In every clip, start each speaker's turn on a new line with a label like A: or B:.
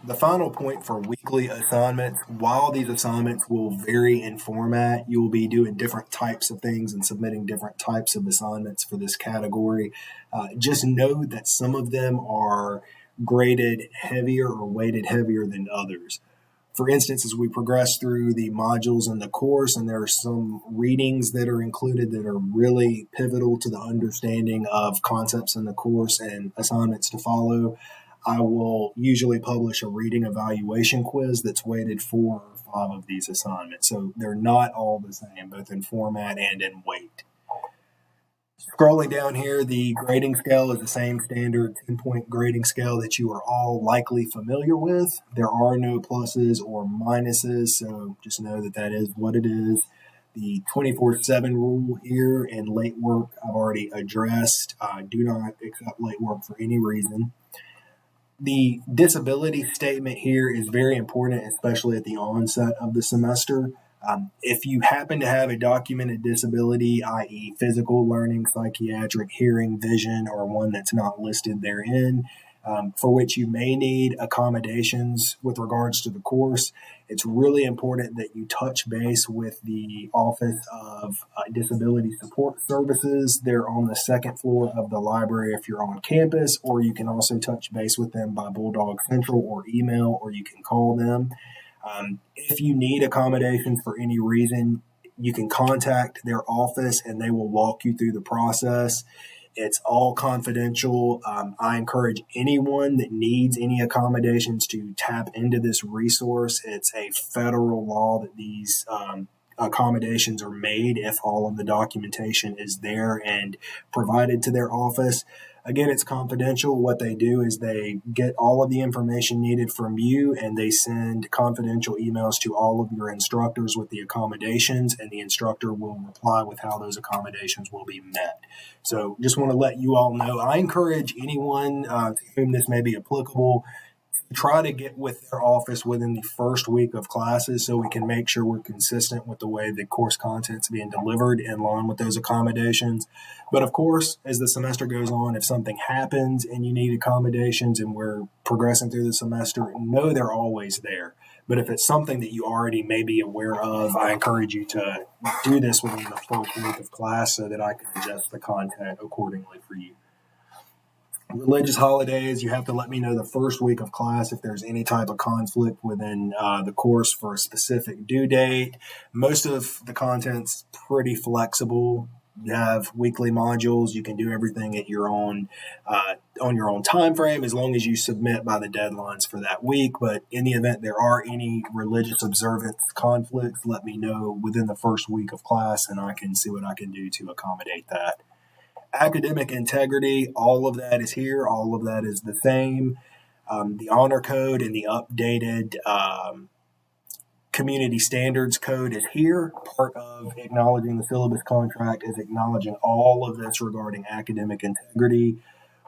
A: The final point for weekly assignments, while these assignments will vary in format, you will be doing different types of things and submitting different types of assignments for this category. Just know that some of them are graded heavier or weighted heavier than others. For instance, as we progress through the modules in the course, and there are some readings that are included that are really pivotal to the understanding of concepts in the course and assignments to follow, I will usually publish a reading evaluation quiz that's weighted 4 or 5 of these assignments. So they're not all the same, both in format and in weight. Scrolling down here, the grading scale is the same standard 10-point grading scale that you are all likely familiar with. There are no pluses or minuses, so just know that that is what it is. The 24/7 rule here and late work I've already addressed. Do not accept late work for any reason. The disability statement here is very important, especially at the onset of the semester. If you happen to have a documented disability, i.e. physical, learning, psychiatric, hearing, vision, or one that's not listed therein, for which you may need accommodations with regards to the course, it's really important that you touch base with the Office of Disability Support Services. They're on the second floor of the library if you're on campus, or you can also touch base with them by Bulldog Central or email, or you can call them. If you need accommodations for any reason, you can contact their office and they will walk you through the process. It's all confidential. I encourage anyone that needs any accommodations to tap into this resource. It's a federal law that these accommodations are made if all of the documentation is there and provided to their office. Again, it's confidential. What they do is they get all of the information needed from you and they send confidential emails to all of your instructors with the accommodations, and the instructor will reply with how those accommodations will be met. So just want to let you all know, I encourage anyone to whom this may be applicable, try to get with their office within the first week of classes so we can make sure we're consistent with the way the course content's being delivered in line with those accommodations. But of course, as the semester goes on, if something happens and you need accommodations and we're progressing through the semester, know they're always there. But if it's something that you already may be aware of, I encourage you to do this within the first week of class so that I can adjust the content accordingly for you. Religious holidays, you have to let me know the first week of class if there's any type of conflict within the course for a specific due date. Most of the content's pretty flexible. You have weekly modules. You can do everything at your own on your own time frame as long as you submit by the deadlines for that week. But in the event there are any religious observance conflicts, let me know within the first week of class and I can see what I can do to accommodate that. Academic integrity, all of that is here. All of that is the same. The honor code and the updated community standards code is here. Part of acknowledging the syllabus contract is acknowledging all of this regarding academic integrity.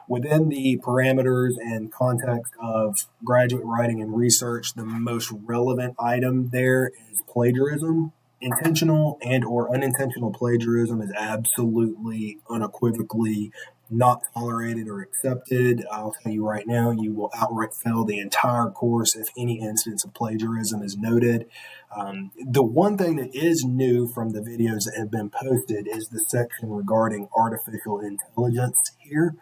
A: Within the parameters and context of graduate writing and research, the most relevant item there is plagiarism. Intentional and or unintentional plagiarism is absolutely, unequivocally not tolerated or accepted. I'll tell you right now, you will outright fail the entire course if any instance of plagiarism is noted. The one thing that is new from the videos that have been posted is the section regarding artificial intelligence here.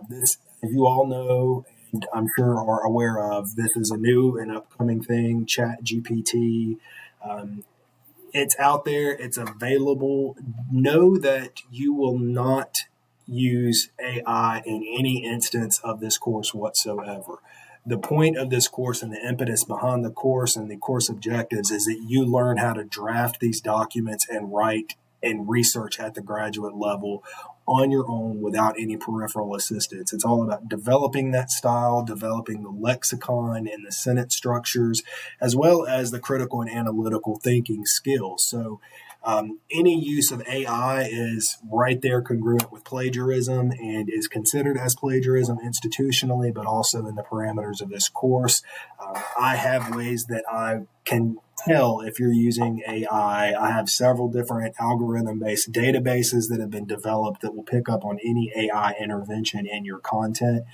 A: This, as you all know, and I'm sure are aware of, this is a new and upcoming thing, ChatGPT. It's out there. It's available. Know that you will not use AI in any instance of this course whatsoever. The point of this course and the impetus behind the course and the course objectives is that you learn how to draft these documents and write and research at the graduate level on your own without any peripheral assistance. It's all about developing that style, developing the lexicon and the sentence structures, as well as the critical and analytical thinking skills. So any use of AI is right there congruent with plagiarism and is considered as plagiarism institutionally, but also in the parameters of this course. I have ways that I can tell if you're using AI. I have several different algorithm-based databases that have been developed that will pick up on any AI intervention in your content.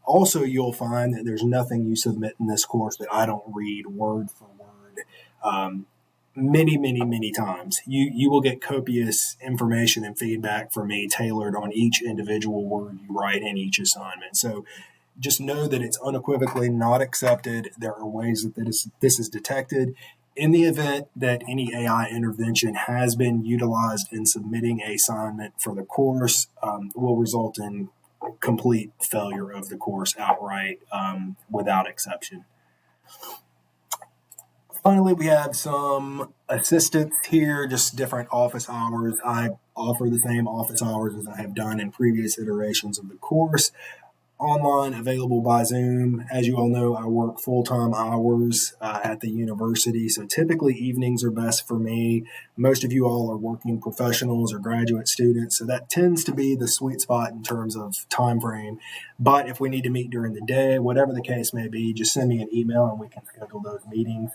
A: Also, you'll find that there's nothing you submit in this course that I don't read word for word. Many times. You will get copious information and feedback from me tailored on each individual word you write in each assignment. So just know that it's unequivocally not accepted. There are ways that this is detected. In the event that any AI intervention has been utilized in submitting an assignment for the course, will result in complete failure of the course outright, without exception. Finally, we have some assistance here, just different office hours. I offer the same office hours as I have done in previous iterations of the course. Online, available by Zoom. As you all know, I work full-time hours at the university, so typically evenings are best for me. Most of you all are working professionals or graduate students, so that tends to be the sweet spot in terms of time frame. But if we need to meet during the day, whatever the case may be, just send me an email and we can schedule those meetings.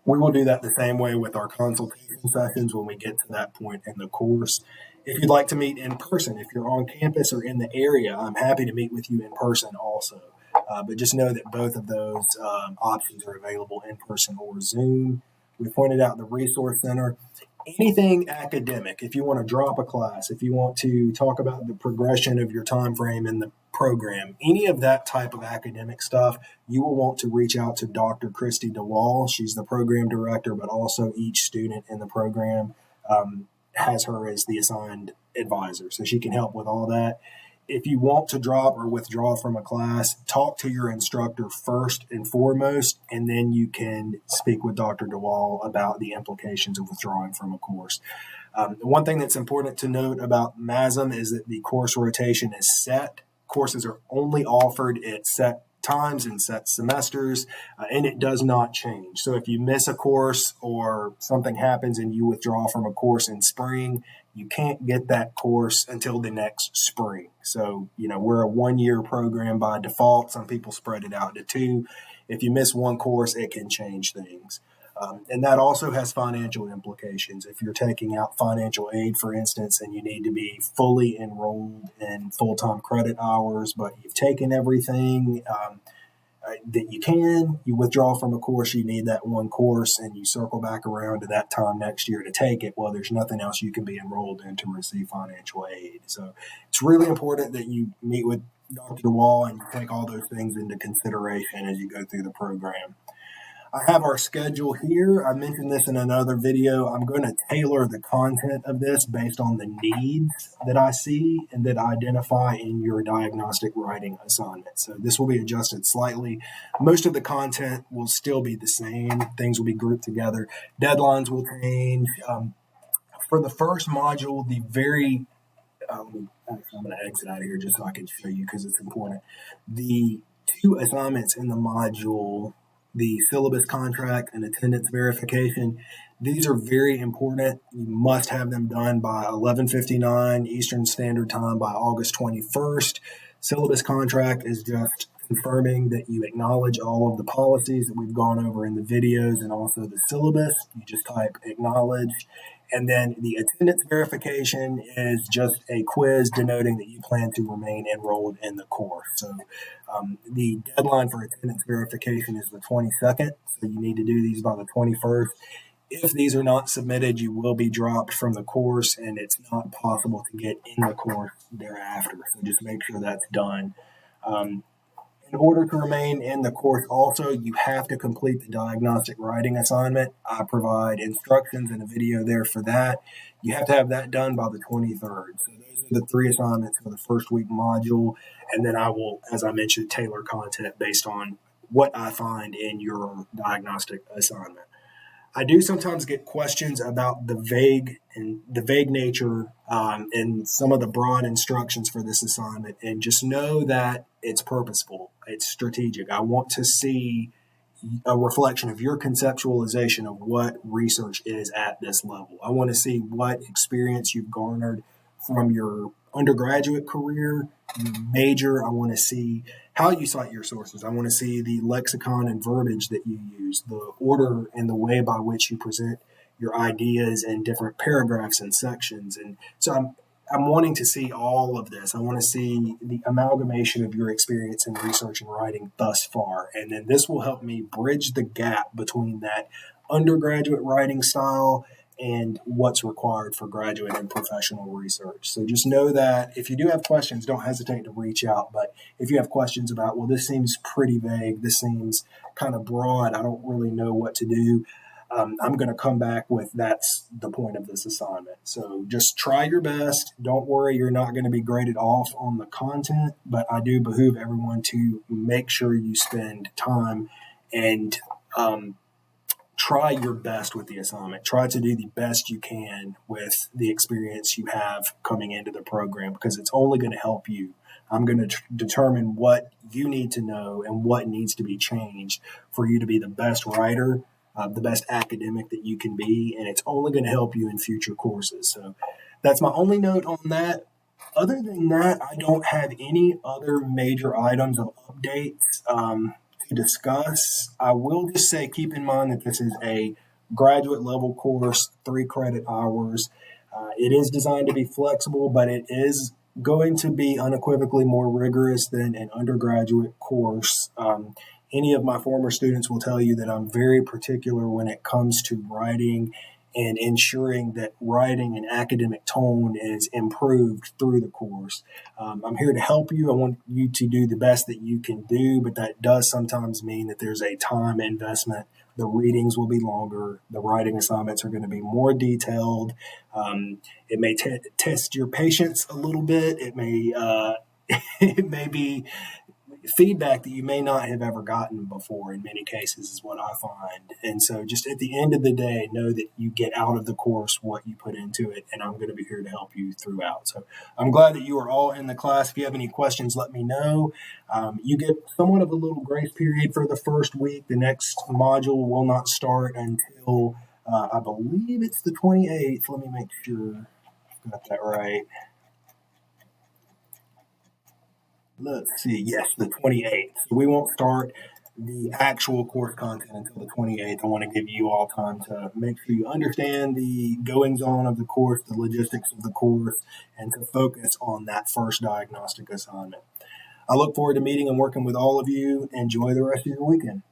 A: We will do that the same way with our consultation sessions when we get to that point in the course. If you'd like to meet in person, if you're on campus or in the area, I'm happy to meet with you in person also. But just know that both of those options are available in person or Zoom. We pointed out the Resource Center. Anything academic, if you want to drop a class, if you want to talk about the progression of your time frame in the program, any of that type of academic stuff, you will want to reach out to Dr. Christy DeWall. She's the program director, but also each student in the program has her as the assigned advisor. So she can help with all that. If you want to drop or withdraw from a class, talk to your instructor first and foremost, and then you can speak with Dr. DeWall about the implications of withdrawing from a course. One thing that's important to note about MASM is that the course rotation is set. Courses are only offered at set times and set semesters, and it does not change. So if you miss a course or something happens and you withdraw from a course in spring, you can't get that course until the next spring. So, we're a 1-year program by default. Some people spread it out to 2. If you miss one course, it can change things. And that also has financial implications. If you're taking out financial aid, for instance, and you need to be fully enrolled in full-time credit hours, but you've taken everything that you withdraw from a course, you need that one course, and you circle back around to that time next year to take it, well, there's nothing else you can be enrolled in to receive financial aid. So it's really important that you meet with Dr. Wall and take all those things into consideration as you go through the program. I have our schedule here. I mentioned this in another video. I'm going to tailor the content of this based on the needs that I see and that I identify in your diagnostic writing assignment. So this will be adjusted slightly. Most of the content will still be the same. Things will be grouped together. Deadlines will change. For the first module, I'm going to exit out of here just so I can show you because it's important. The 2 assignments in the module, the syllabus contract and attendance verification, these are very important. You must have them done by 11:59 Eastern Standard Time by August 21st. Syllabus contract is just confirming that you acknowledge all of the policies that we've gone over in the videos and also the syllabus. You just type acknowledge. And then the attendance verification is just a quiz denoting that you plan to remain enrolled in the course. So the deadline for attendance verification is the 22nd. So you need to do these by the 21st. If these are not submitted, you will be dropped from the course, and it's not possible to get in the course thereafter. So just make sure that's done. In order to remain in the course also, you have to complete the diagnostic writing assignment. I provide instructions and a video there for that. You have to have that done by the 23rd. So those are the 3 assignments for the first week module. And then I will, as I mentioned, tailor content based on what I find in your diagnostic assignment. I do sometimes get questions about the vague nature and some of the broad instructions for this assignment. And just know that it's purposeful. It's strategic. I want to see a reflection of your conceptualization of what research is at this level. I want to see what experience you've garnered from your undergraduate career your major. I want to see how you cite your sources. I want to see the lexicon and verbiage that you use, the order and the way by which you present your ideas in different paragraphs and sections. And so I'm wanting to see all of this. I want to see the amalgamation of your experience in research and writing thus far. And then this will help me bridge the gap between that undergraduate writing style and what's required for graduate and professional research. So just know that if you do have questions, don't hesitate to reach out. But if you have questions about, well, this seems pretty vague, this seems kind of broad, I don't really know what to do, I'm going to come back with that's the point of this assignment. So just try your best. Don't worry, you're not going to be graded off on the content, but I do behoove everyone to make sure you spend time and try your best with the assignment. Try to do the best you can with the experience you have coming into the program, because it's only going to help you. I'm going to determine what you need to know and what needs to be changed for you to be the best writer, the best academic that you can be, and it's only going to help you in future courses. So that's my only note on that. Other than that, I don't have any other major items of updates to discuss. I will just say, keep in mind that this is a graduate level course, 3 credit hours. It is designed to be flexible, but it is going to be unequivocally more rigorous than an undergraduate course. Any of my former students will tell you that I'm very particular when it comes to writing and ensuring that writing and academic tone is improved through the course. I'm here to help you. I want you to do the best that you can do, but that does sometimes mean that there's a time investment. The readings will be longer. The writing assignments are going to be more detailed. It may test your patience a little bit. It may it may be feedback that you may not have ever gotten before in many cases is what I find. And so just at the end of the day, know that you get out of the course what you put into it, and I'm going to be here to help you throughout. So I'm glad that you are all in the class. If you have any questions, let me know. You get somewhat of a little grace period for the first week. The next module will not start until I believe it's the 28th. Let me make sure I've got that right. Let's see. Yes, the 28th. So we won't start the actual course content until the 28th. I want to give you all time to make sure you understand the goings on of the course, the logistics of the course, and to focus on that first diagnostic assignment. I look forward to meeting and working with all of you. Enjoy the rest of your weekend.